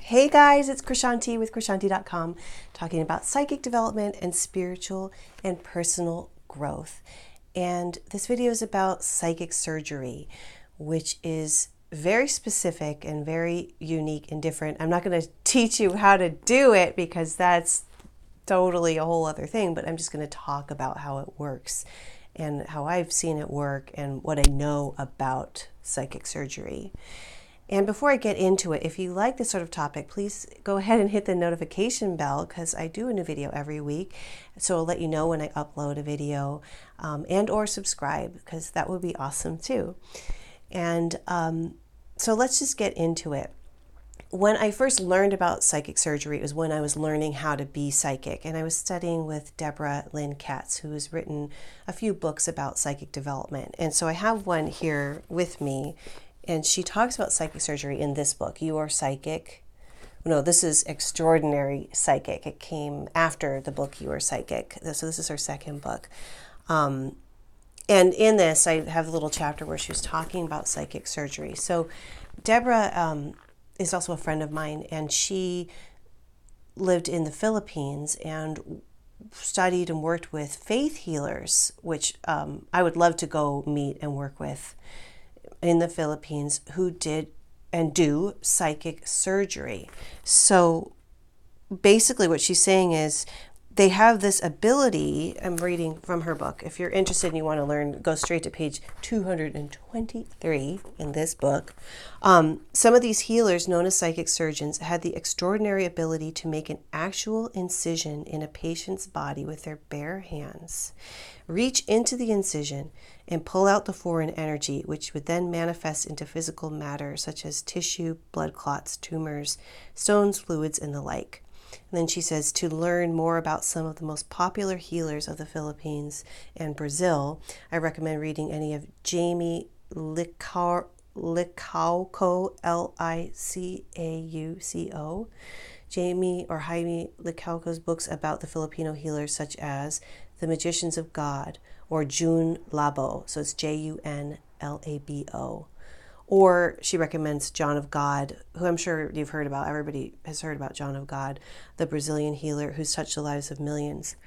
Hey guys, it's Krishanti with Krishanti.com talking about psychic development and spiritual and personal growth. And this video is about psychic surgery, which is very specific and very unique and different. I'm not going to teach you how to do it because that's totally a whole other thing, but I'm just going to talk about how it works and how I've seen it work and what I know about psychic surgery. And before I get into it, if you like this sort of topic, please go ahead and hit the notification bell because I do a new video every week. So I'll let you know when I upload a video and or subscribe because that would be awesome too. And so let's just get into it. When I first learned about psychic surgery, it was when I was learning how to be psychic. And I was studying with Debra Lynne Katz, who has written a few books about psychic development. And so I have one here with me. And she talks about psychic surgery in this book, You Are Psychic. No, this is Extraordinary Psychic. It came after the book You Are Psychic. So this is her second book. And in this, I have a little chapter where she was talking about psychic surgery. So Debra is also a friend of mine, and she lived in the Philippines and studied and worked with faith healers, which I would love to go meet and work with in the Philippines, who did and do psychic surgery. So basically what she's saying is they have this ability. I'm reading from her book. If you're interested and you want to learn, go straight to page 223 in this book. Some of these healers, known as psychic surgeons, had the extraordinary ability to make an actual incision in a patient's body with their bare hands, reach into the incision and pull out the foreign energy, which would then manifest into physical matter such as tissue, blood clots, tumors, stones, fluids, and the like. And then she says, to learn more about some of the most popular healers of the Philippines and Brazil, I recommend reading any of Jaime Licauco, Licauco, Jaime Licauco's books about the Filipino healers such as The Magicians of God or Jun Labo. So it's Junlabo. Or she recommends John of God, who I'm sure you've heard about. Everybody has heard about John of God, the Brazilian healer who's touched the lives of millions.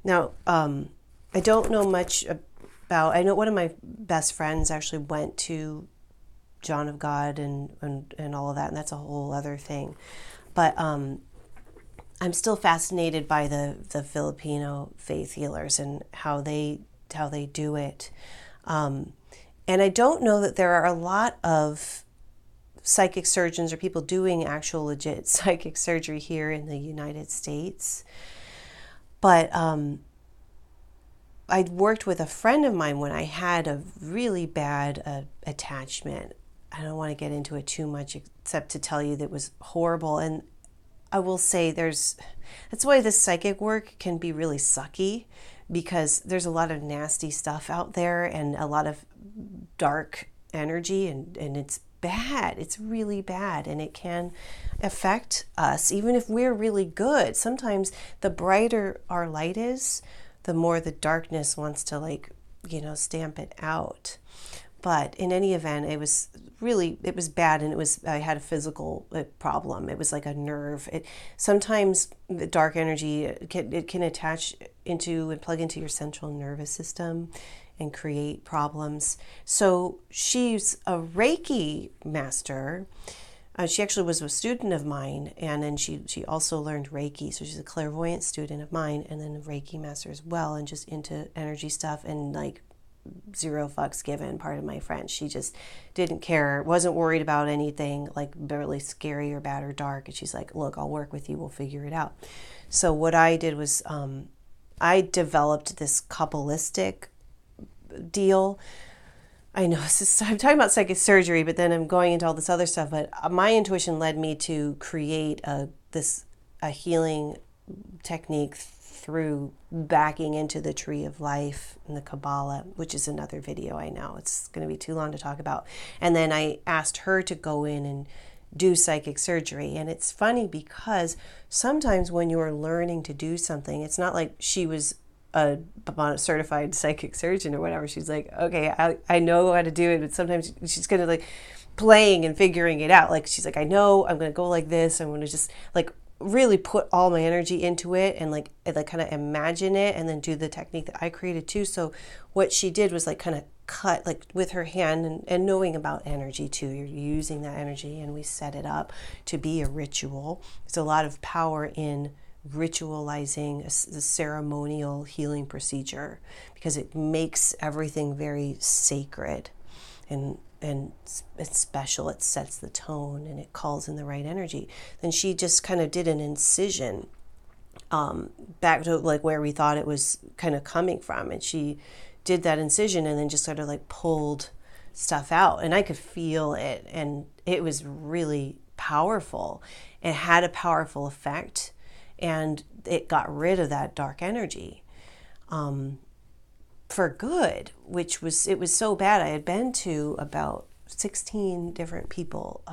Now, I don't know much about, I know one of my best friends actually went to John of God and all of that, and that's a whole other thing. But I'm still fascinated by the Filipino faith healers and how they do it. And I don't know that there are a lot of psychic surgeons or people doing actual legit psychic surgery here in the United States. But I worked with a friend of mine when I had a really bad attachment. I don't want to get into it too much except to tell you that it was horrible. And I will say that's why this psychic work can be really sucky, because there's a lot of nasty stuff out there and a lot of dark energy, and it's bad. It's really bad, and it can affect us even if we're really good. Sometimes the brighter our light is, the more the darkness wants to stamp it out. But in any event, it was bad, and I had a physical problem. It was like a nerve. Sometimes the dark energy can attach into and plug into your central nervous system and create problems. So she's a Reiki master. She actually was a student of mine, and then she also learned Reiki. So she's a clairvoyant student of mine, and then a Reiki master as well, and just into energy stuff and zero fucks given. Part of my friend, she just didn't care, wasn't worried about anything really scary or bad or dark, and she's like, look, I'll work with you, we'll figure it out. So what I did was I developed this Kabbalistic deal. I know I'm talking about psychic surgery, but then I'm going into all this other stuff, but my intuition led me to create a healing technique through backing into the tree of life and the Kabbalah, which is another video. I know it's going to be too long to talk about. And then I asked her to go in and do psychic surgery. And it's funny because sometimes when you're learning to do something, it's not like she was a certified psychic surgeon or whatever. She's like, okay, I know how to do it, but sometimes she's going to playing and figuring it out. Like she's like, I know I'm going to go like this. I'm going to just like really put all my energy into it and like kind of imagine it and then do the technique that I created too. So what she did was like kind of cut like with her hand and knowing about energy too. You're using that energy, and we set it up to be a ritual. There's a lot of power in ritualizing the ceremonial healing procedure because it makes everything very sacred and it's special. It sets the tone and it calls in the right energy. Then she just kind of did an incision back to like where we thought it was kind of coming from, and she did that incision and then just sort of like pulled stuff out, and I could feel it, and it was really powerful. It had a powerful effect, and it got rid of that dark energy for good, which was, it was so bad. I had been to about 16 different people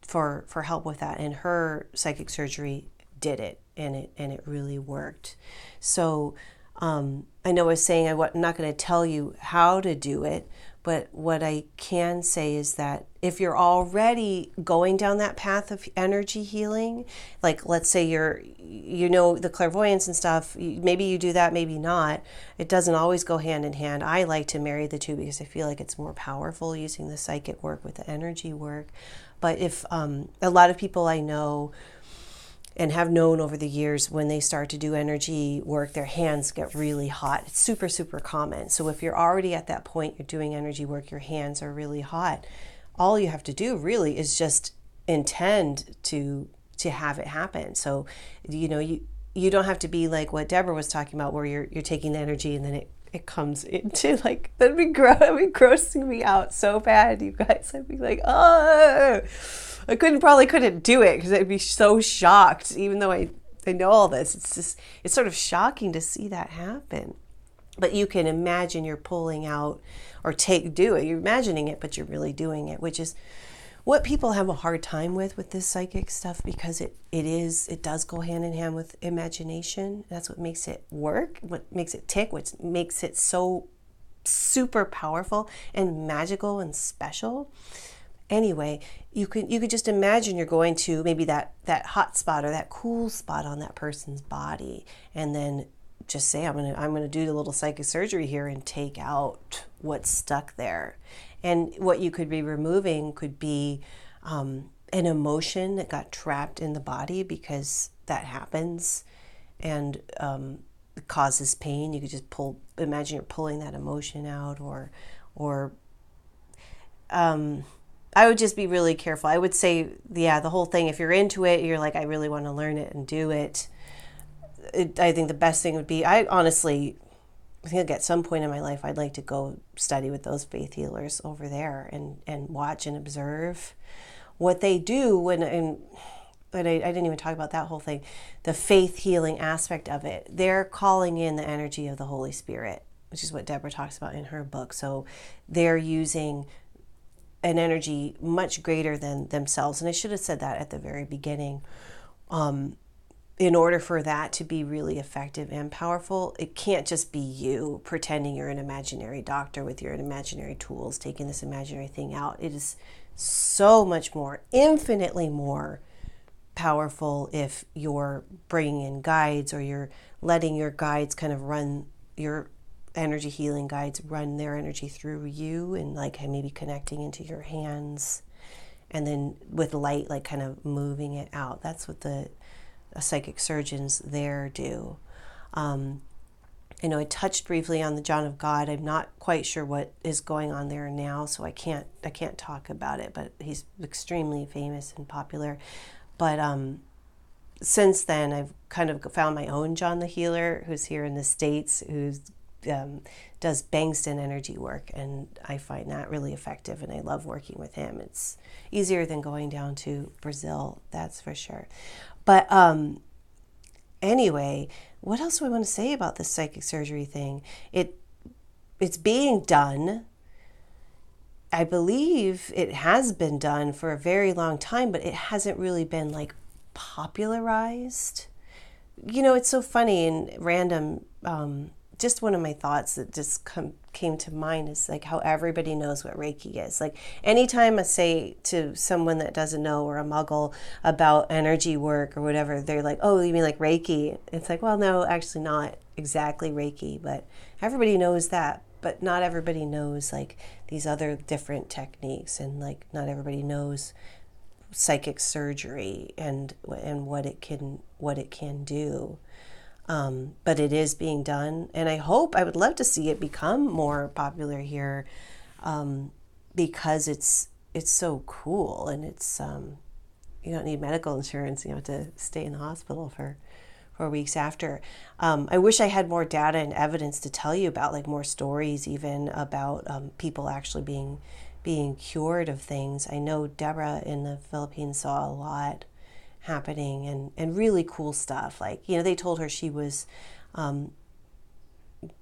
for help with that, and her psychic surgery did it, and it really worked. So I know I was saying I'm not going to tell you how to do it, but what I can say is that if you're already going down that path of energy healing, like let's say you know the clairvoyance and stuff, maybe you do that, maybe not. It doesn't always go hand in hand. I like to marry the two because I feel like it's more powerful using the psychic work with the energy work. But if a lot of people I know and have known over the years, when they start to do energy work, their hands get really hot. It's super, super common. So if you're already at that point, you're doing energy work, your hands are really hot, all you have to do really is just intend to have it happen. So, you know, you don't have to be like what Debra was talking about, where you're taking the energy and then it comes into like, that'd be grossing me out so bad, you guys. I'd be like, oh, I probably couldn't do it because I'd be so shocked, even though I know all this. It's sort of shocking to see that happen. But you can imagine you're pulling out or do it. You're imagining it, but you're really doing it, which is what people have a hard time with this psychic stuff, because it does go hand in hand with imagination. That's what makes it work, what makes it tick, what makes it so super powerful and magical and special. Anyway, you could just imagine you're going to maybe that hot spot or that cool spot on that person's body, and then just say, I'm gonna do the little psychic surgery here and take out what's stuck there. And what you could be removing could be an emotion that got trapped in the body, because that happens, and it causes pain. You could just imagine you're pulling that emotion out, or I would just be really careful. I would say, yeah, the whole thing, if you're into it, you're like, I really want to learn it and do it. I think the best thing would be, I think at some point in my life, I'd like to go study with those faith healers over there and watch and observe what they do. But I didn't even talk about that whole thing, the faith healing aspect of it. They're calling in the energy of the Holy Spirit, which is what Debra talks about in her book. So they're using an energy much greater than themselves. And I should have said that at the very beginning. In order for that to be really effective and powerful, it can't just be you pretending you're an imaginary doctor with your imaginary tools, taking this imaginary thing out. It is so much more, infinitely more powerful if you're bringing in guides, or you're letting your guides kind of run, your energy healing guides run their energy through you, and like maybe connecting into your hands, and then with light, like kind of moving it out. That's what the psychic surgeons there do. I know I touched briefly on the John of God. I'm not quite sure what is going on there now, so I can't talk about it, but he's extremely famous and popular. But since then, I've kind of found my own John the Healer, who's here in the States, who's does Bangston energy work, and I find that really effective, and I love working with him. It's easier than going down to Brazil, that's for sure. But anyway, what else do I want to say about this psychic surgery thing? It's being done. I believe it has been done for a very long time, but it hasn't really been like popularized. You know, it's so funny and random. Just one of my thoughts that just came to mind is like how everybody knows what Reiki is. Like anytime I say to someone that doesn't know, or a muggle, about energy work or whatever, they're like, oh, you mean like Reiki? It's like, well, no, actually not exactly Reiki, but everybody knows that. But not everybody knows like these other different techniques, and like not everybody knows psychic surgery and what it can do. But it is being done, and I would love to see it become more popular here, because it's so cool, and it's you don't need medical insurance. You don't have to stay in the hospital for weeks after. I wish I had more data and evidence to tell you about, like more stories even about people actually being cured of things. I know Debra in the Philippines saw a lot happening, and really cool stuff. Like, you know, they told her she was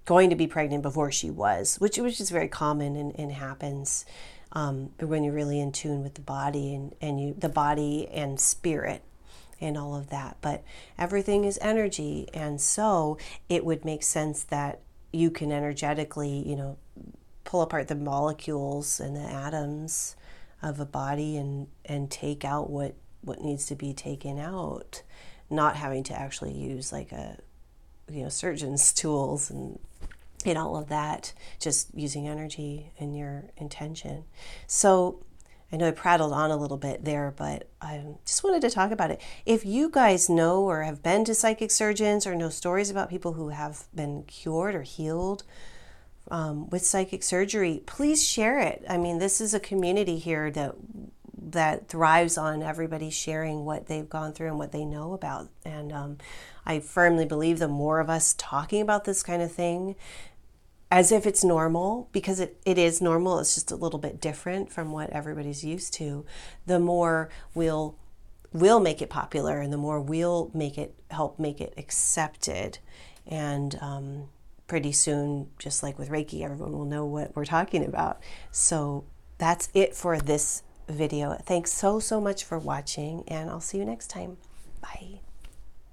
going to be pregnant before she was, which is very common and happens when you're really in tune with the body and the body and spirit and all of that. But everything is energy, and so it would make sense that you can energetically, you know, pull apart the molecules and the atoms of a body and take out what needs to be taken out, not having to actually use like a, you know, surgeon's tools and all of that, just using energy and your intention. So I know I prattled on a little bit there, but I just wanted to talk about it. If you guys know or have been to psychic surgeons, or know stories about people who have been cured or healed with psychic surgery, please share it. I mean, this is a community here that thrives on everybody sharing what they've gone through and what they know about. And I firmly believe the more of us talking about this kind of thing, as if it's normal, because it is normal, it's just a little bit different from what everybody's used to, the more we'll make it popular, and the more we'll help make it accepted. And pretty soon, just like with Reiki, everyone will know what we're talking about. So that's it for this video. Thanks so much for watching, and I'll see you next time. Bye.